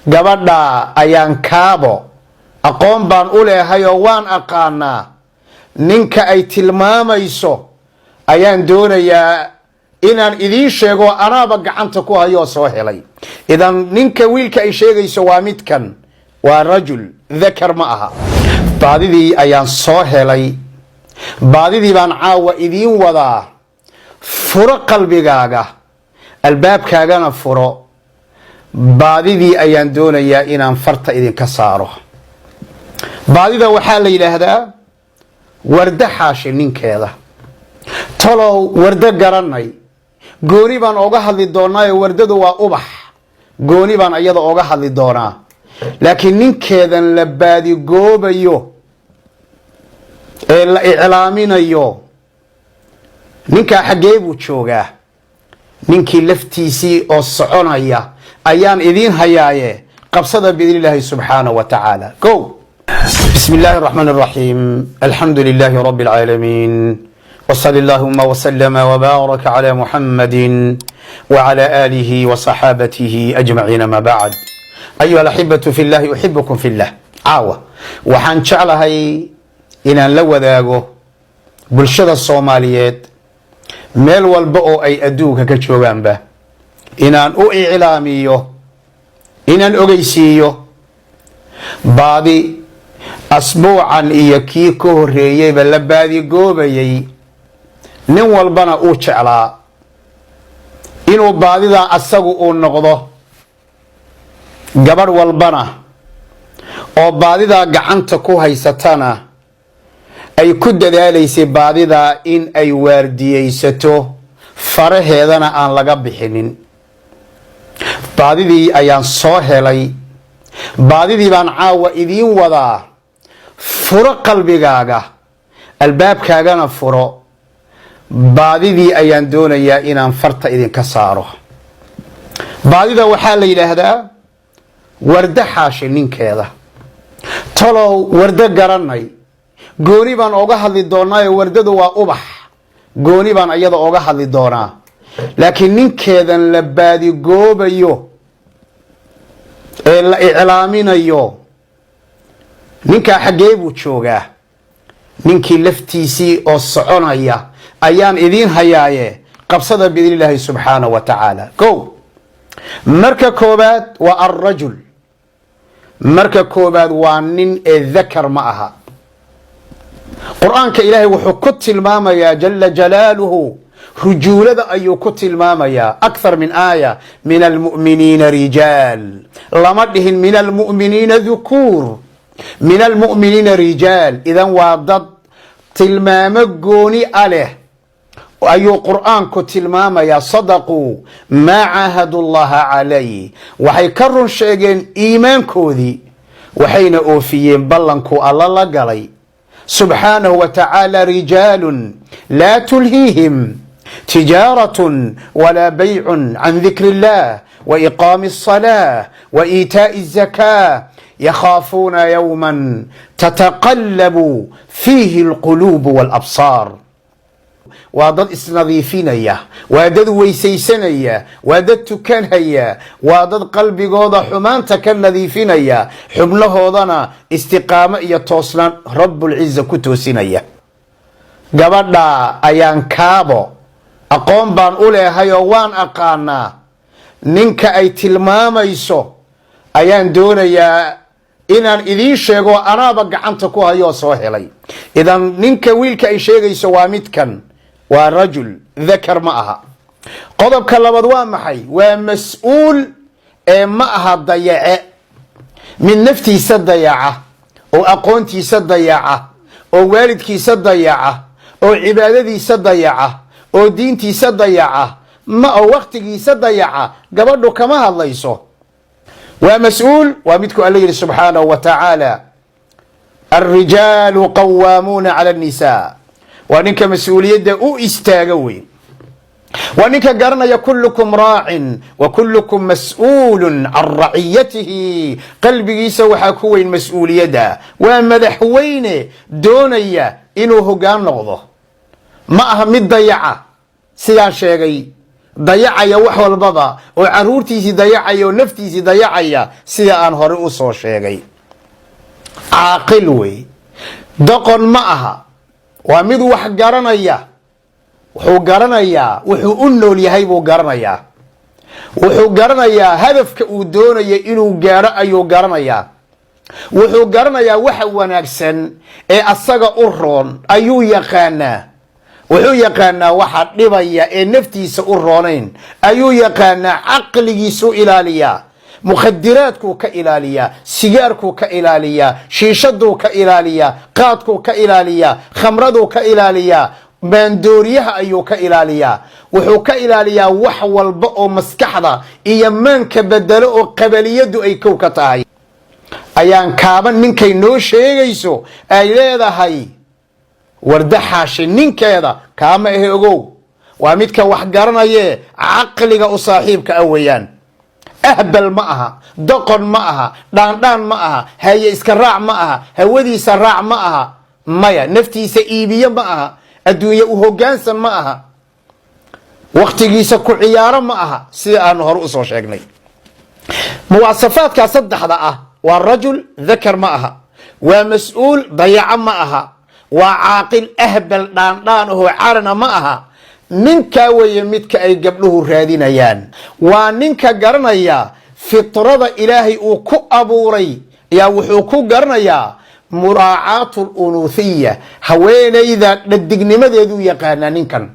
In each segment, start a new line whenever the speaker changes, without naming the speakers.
gabadha ayaan kaabo aqoon baan u leeyahay oo waan aqaanaa ninka ay tilmaamayso ayaan doonayaa inaan idiin sheego anaaba gacanta ku hayo soo helay idan ninka wiilka ay sheegayso waa midkan waa rajul dhakar ma aha baadidii ayaan soo helay baadidii baan caawa idiin wadaa furo qalbigaaga albaabkaagana furo baadidii ayaan doonayaa inaan farta idinka saaro baadida waxaa la yiraahdaa warda xaashi ninkeeda talow warda garanay gooni baan oga hadli doonaa wardadu waa ubax gooni baan ayada oga hadli doonaa laakiin ninkeedan la baadi goobayo ee la iclaaminayo ninka xagee buu joogaa ninkii laftiisii oo soconaya ayaan idiin hayaaye qabsada biidnillaahi subxaanahu wa tacaala go بسم الله الرحمن الرحيم الحمد لله رب العالمين وصلى اللهم وسلم وبارك على محمد وعلى آله وصحابته أجمعين ما بعد أيها الأحبة في الله أحبكم في الله عاوة وحان شعلهاي إنان لو ذاقو بالشدة الصوماليات ميل والبقو أي أدوك كتشوغان به إنان إعلاميو إنان أغيسيو بعضي أسبوعا إياكي كوريي بلبادي قوبيي nin walbana uu jeclaa inuu baadida asagu uu noqdo gabadh walbana oo baadida gacanta ku haysatana ay ku dadaalaysay baadida in ay waardiyeysato faraheedana aan laga bixinin baadidii ayaan soo helay baadidii baan caawa idiin wadaa furo qalbigaaga albaabkaagana furo baadidii ayaan doonayaa inaan farta idinka saaro baadida waxaa la yiraahdaa warda xaashi ninkeeda talow warda garanay gooni baan oga hadli doonaa wardadu waa ubax gooni baan ayada oga hadli doonaa laakiin ninkeedan la baadi goobayo ee la iclaaminayo ninka xagee buu joogaa ninkii laftiisii oo soconaya ayaan idiin hayaaye qabsada biidnillaahi subxaanahu wa tacaala go marka koobaad waa alrajul marka koobaad waa nin ee dhakar ma aha qur-aanka ilaahay wuxuu ku tilmaamayaa jala jalaaluhu rujuulada ayuu ku tilmaamayaa akthar min aaya min almu'miniina rijaal lama dhihin min almu'miniina dhukuur min almu'miniina rijaal idan waa dad tilmaamo gooni a leh ayuu qur-aanku tilmaamayaa sadaquu maa caahadu llaha calayh waxay ka run sheegeen iimaankoodii waxayna oofiyeen ballankuu alla la galay subxaanahu wa tacaala rijaalun laa tulhiihim tijaaratun walaa baycun can dikri illah wa iqaami الصalaة wa iitaaءi الzakaa yakhaafuuna yowma tataqallabu fiihi اlquluub wاlabsaar waa dad isnadiifinaya waa dad weysaysanaya waa dad tukanhaya waa dad qalbigooda xumaanta ka nadiifinaya xubnahoodana istiqaamo iyo toosnaan rabbulciza ku toosinaya gabadha ayaan kaabo aqoon baan u leeyahay oo waan aqaanaa ninka ay tilmaamayso ayaan doonayaa inaan idiin sheego anaaba gacanta ku hayo soo helay idan ninka wiilka ay sheegayso waa midkan waa rajul dhakar ma aha qodobka labaad waa maxay waa mas-uul ee ma aha dayace mid naftiisa dayaca oo aqoontiisa dayaca oo waalidkiisa dayaca oo cibaadadiisa dayaca oo diintiisa dayaca ma oo waqtigiisa dayaca gabadhu kama hadlayso waa mas-uul waa midku alla yidhi subxaanahu wa tacaala alrijaalu qawaamuuna cala annisaa waa ninka mas-uuliyadda u istaaga weyn waa ninka garanaya kullukum raacin wa kullukum mas-uulun can raciyatihi qalbigiisa waxaa ku weyn mas-uuliyadda waa madaxweyne doonaya inuu hoggaan noqdo ma aha mid dayaca sidaan sheegay dayacaya wax walbaba oo caruurtiisii dayacaya oo naftiisii dayacaya sida aan hore u soo sheegay. caaqil wey, doqon ma aha, waa mid wax garanaya, wuxuu garanayaa wuxuu u nool yahay buu garanayaa, wuxuu garanayaa hadafka uu doonayo inuu gaaro ayuu garanayaa, wuxuu garanayaa waxa wanaagsan ee asaga u roon ayuu yaqaanaa, wuxuu yaqaanaa waxa dhibaya ee naftiisa u roonayn ayuu yaqaanaa, caqligiisu ilaaliyaa, mukhadiraadkuu ka ilaaliyaa, sigaarkuu ka ilaaliyaa, shiishaduu ka ilaaliyaa, qaadkuu ka ilaaliyaa, khamraduu ka ilaaliyaa, maandooriyaha ayuu ka ilaaliyaa, wuxuu ka ilaaliyaa wax walba oo maskaxda iyo maanka bedelo oo qabaliyadu ay kow ka tahay. ayaan kaaban ninkay noo sheegayso ay leedahay Warda Xaashi ninkeeda kaama ahe ogow, waa midka wax garanayee caqliga u saaxiibka ah weeyaan. ahbal ma aha, doqon ma aha, dhaandhaan ma aha, haye iska raac ma aha, hawadiisa raac ma aha, maya naftiisa iibiye ma aha, adduunye u hoggaansan ma aha, waqtigiisa ku ciyaaro ma aha, sida aan hore u soo sheegnay. muwaasafaadka saddexda ah waa rajul dakar ma aha, waa mas'uul dayaca ma aha, waa caaqil ahbal dhaandhaan oo carana ma aha. ninka weeye midka ay gabdhuhu raadinayaan, waa ninka garanaya fitrada ilaahay uu ku abuuray yaa wuxuu ku garanayaa muraacaatu unuuthiya, haweenayda dhadignimadeedu yaqaanaa ninkan.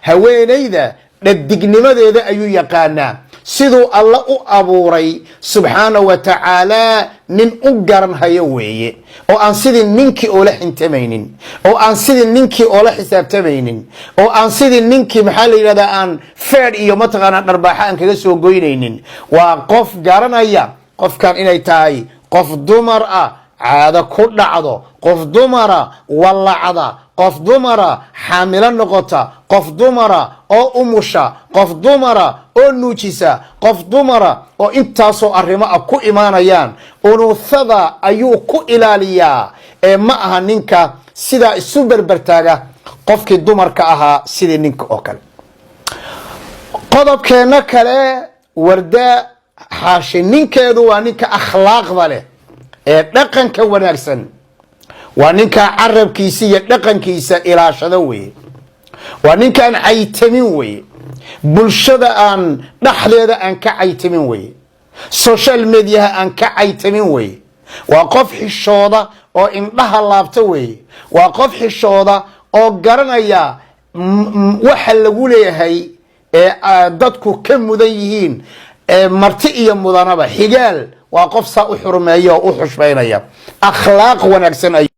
haweenayda dhadignimadeeda ayuu yaqaanaa, siduu alla u abuuray subxaanahu wa tacaala nin u garanhayo weeye, oo aan sidii ninkii oola xintamaynin, oo aan sidii ninkii oola xisaabtamaynin, oo aan sidii ninkii maxaa la yidhahdaa aan feedh iyo mataqaanaa dharbaaxa aan kaga soo goynaynin. waa qof garanaya qofkan inay tahay qof dumar ah caado ku dhacdo, qof dumara wallacda, qof dumara xaamilo noqota, qof dumara oo umusha, qof dumara oo nuujisa, qof dumara oo intaasoo arrimo ah ku imaanayaan. unuuthada ayuu ku ilaaliyaa ee ma aha ninka sidaa isu berbertaaga qofkii dumarka ahaa sidii ninka oo kale. qodobkeena kale, Warda Xaashi ninkeedu waa ninka akhlaaqda leh ee dhaqanka wanaagsan, waa ninka carabkiisa iyo dhaqankiisa ilaashada weeye, waa ninkaan caytamin weeye, bulshada aan dhexdeeda aan ka caytamin weeye, social mediaha aan ka caytamin weeye, waa qof xishooda oo indhaha laabta weeye, waa qof xishooda oo garanaya waxa lagu leeyahay ee dadku ka mudan yihiin, marti iyo mudanaba xigaal. waa qof saa u xurmeeyo oo u xushmeynaya, akhlaaq wanaagsan ay